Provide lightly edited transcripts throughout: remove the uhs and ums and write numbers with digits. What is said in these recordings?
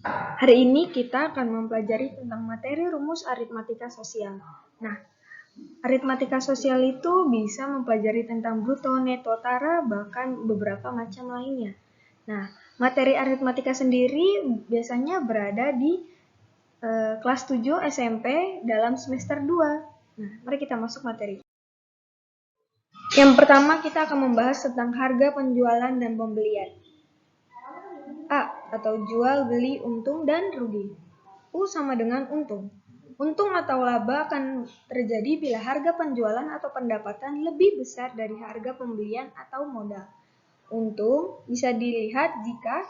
Hari ini kita akan mempelajari tentang materi rumus aritmatika sosial. Nah, aritmatika sosial itu bisa mempelajari tentang bruto, neto, tara, bahkan beberapa macam lainnya. Nah, materi aritmatika sendiri biasanya berada di kelas 7 SMP dalam semester 2. Nah, mari kita masuk materi. Yang pertama kita akan membahas tentang harga penjualan dan pembelian. A atau jual, beli, untung, dan rugi. U sama dengan untung. Untung atau laba akan terjadi bila harga penjualan atau pendapatan lebih besar dari harga pembelian atau modal. Untung bisa dilihat jika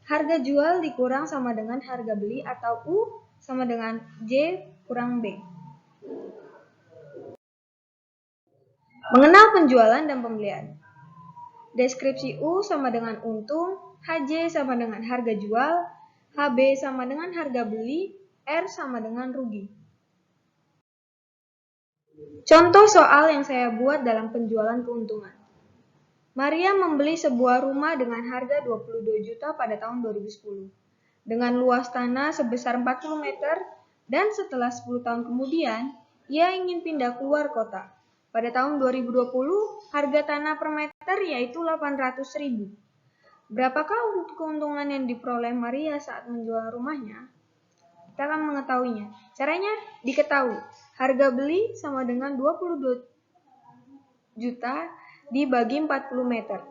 harga jual dikurang sama dengan harga beli atau U sama dengan J kurang B. Mengenal penjualan dan pembelian. Deskripsi U sama dengan untung, HJ sama dengan harga jual, HB sama dengan harga beli, R sama dengan rugi. Contoh soal yang saya buat dalam penjualan keuntungan. Maria membeli sebuah rumah dengan harga 22 juta pada tahun 2010. Dengan luas tanah sebesar 40 meter dan setelah 10 tahun kemudian, ia ingin pindah keluar kota. Pada tahun 2020, harga tanah per meter yaitu 800.000. Berapakah keuntungan yang diperoleh Maria saat menjual rumahnya? Kita akan mengetahuinya. Caranya diketahui. Harga beli sama dengan 22 juta dibagi 40 meter.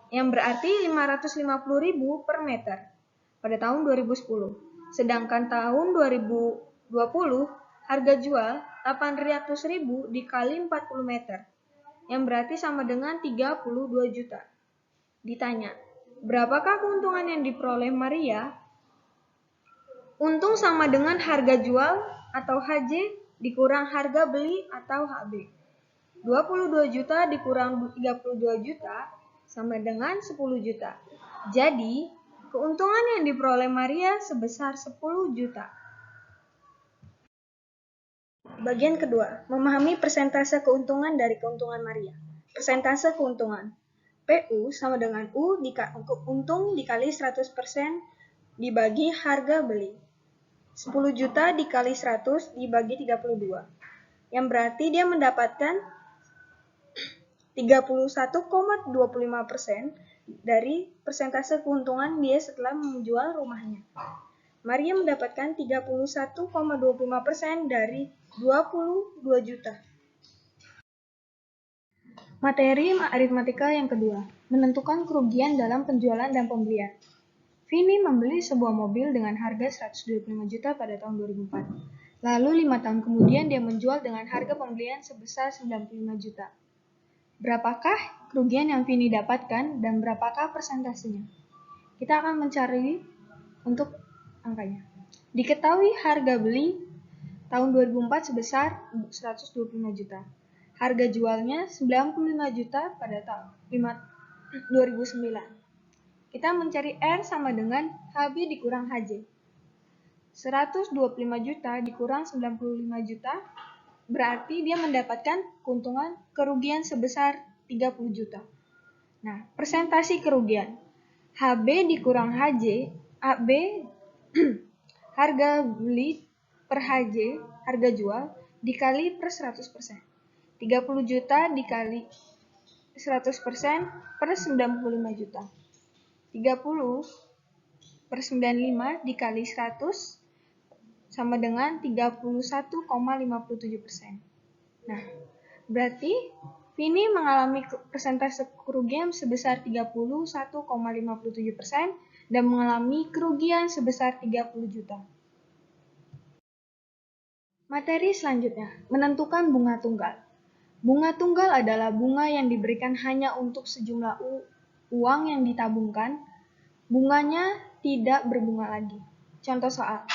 Yang berarti 550.000 per meter pada tahun 2010. Sedangkan tahun 2020 harga jual 800.000 dikali 40 meter. Yang berarti sama dengan 32 juta. Ditanya, berapakah keuntungan yang diperoleh Maria? Untung sama dengan harga jual atau HJ dikurang harga beli atau HB. 22 juta dikurang 32 juta sama dengan 10 juta. Jadi, keuntungan yang diperoleh Maria sebesar 10 juta. Bagian kedua, memahami persentase keuntungan dari keuntungan Maria. Persentase keuntungan. PU sama dengan untung dikali 100% dibagi harga beli. 10 juta dikali 100 dibagi 32. Yang berarti dia mendapatkan 31,25% dari persentase keuntungan dia setelah menjual rumahnya. Maria mendapatkan 31,25% dari 22 juta. Materi aritmatika yang kedua, menentukan kerugian dalam penjualan dan pembelian. Vini membeli sebuah mobil dengan harga 125 juta pada tahun 2004. Lalu 5 tahun kemudian dia menjual dengan harga pembelian sebesar 95 juta. Berapakah kerugian yang Vini dapatkan dan berapakah persentasenya? Kita akan mencari untuk angkanya. Diketahui harga beli tahun 2004 sebesar 125 juta. Harga jualnya 95 juta pada tahun 2009. Kita mencari R sama dengan HB dikurang HJ. 125 juta dikurang 95 juta berarti dia mendapatkan kerugian sebesar 30 juta. Nah, persentase kerugian. HB dikurang HJ, AB harga beli per HJ, harga jual, dikali per 100%. 30 juta dikali 100% per 95 juta. 30 per 95 dikali 100 sama dengan 31,57%. Nah, berarti Vini mengalami persentase kerugian sebesar 31,57% dan mengalami kerugian sebesar 30 juta. Materi selanjutnya, menentukan bunga tunggal. Bunga tunggal adalah bunga yang diberikan hanya untuk sejumlah uang yang ditabungkan. Bunganya tidak berbunga lagi. Contoh soal.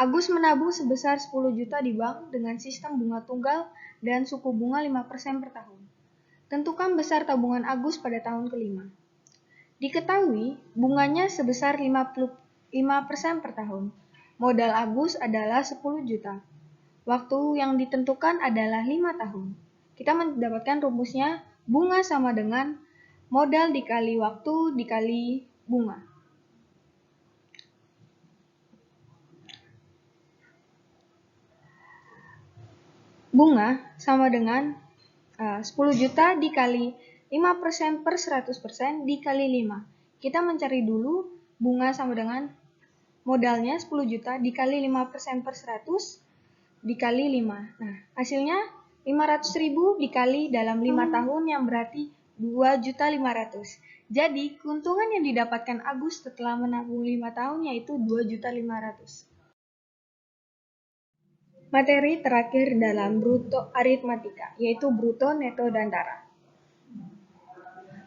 Agus menabung sebesar 10 juta di bank dengan sistem bunga tunggal dan suku bunga 5% per tahun. Tentukan besar tabungan Agus pada tahun kelima. Diketahui bunganya sebesar 55% per tahun. Modal Agus adalah 10 juta. Waktu yang ditentukan adalah 5 tahun. Kita mendapatkan rumusnya bunga sama dengan modal dikali waktu dikali bunga. bunga sama dengan 10 juta dikali 5% per 100% dikali 5. Kita mencari dulu bunga sama dengan modalnya 10 juta dikali 5% per 100 dikali 5. Nah, hasilnya 500.000 dikali dalam 5 tahun yang berarti 2.500.000. Jadi, keuntungan yang didapatkan Agus setelah menabung 5 tahun yaitu 2.500.000. Materi terakhir dalam bruto aritmatika, yaitu bruto, neto, dan tara.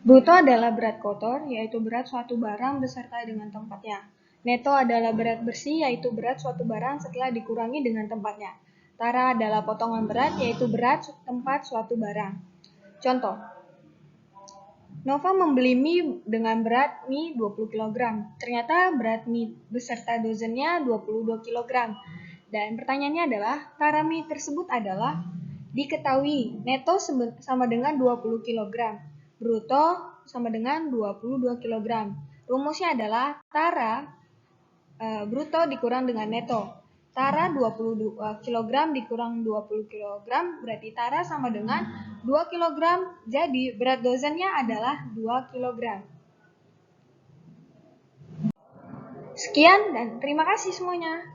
Bruto adalah berat kotor, yaitu berat suatu barang beserta dengan tempatnya. Neto adalah berat bersih, yaitu berat suatu barang setelah dikurangi dengan tempatnya. Tara adalah potongan berat, yaitu berat tempat suatu barang. Contoh, Nova membeli mie dengan berat mie 20 kg. Ternyata berat mie beserta dozennya 22 kg. Dan pertanyaannya adalah, tara mie tersebut adalah diketahui neto sama dengan 20 kg. Bruto sama dengan 22 kg. Rumusnya adalah tara bruto dikurang dengan neto. Tara 22 kg dikurang 20 kg berarti tara sama dengan 2 kg. Jadi berat dozennya adalah 2 kg. Sekian dan terima kasih semuanya.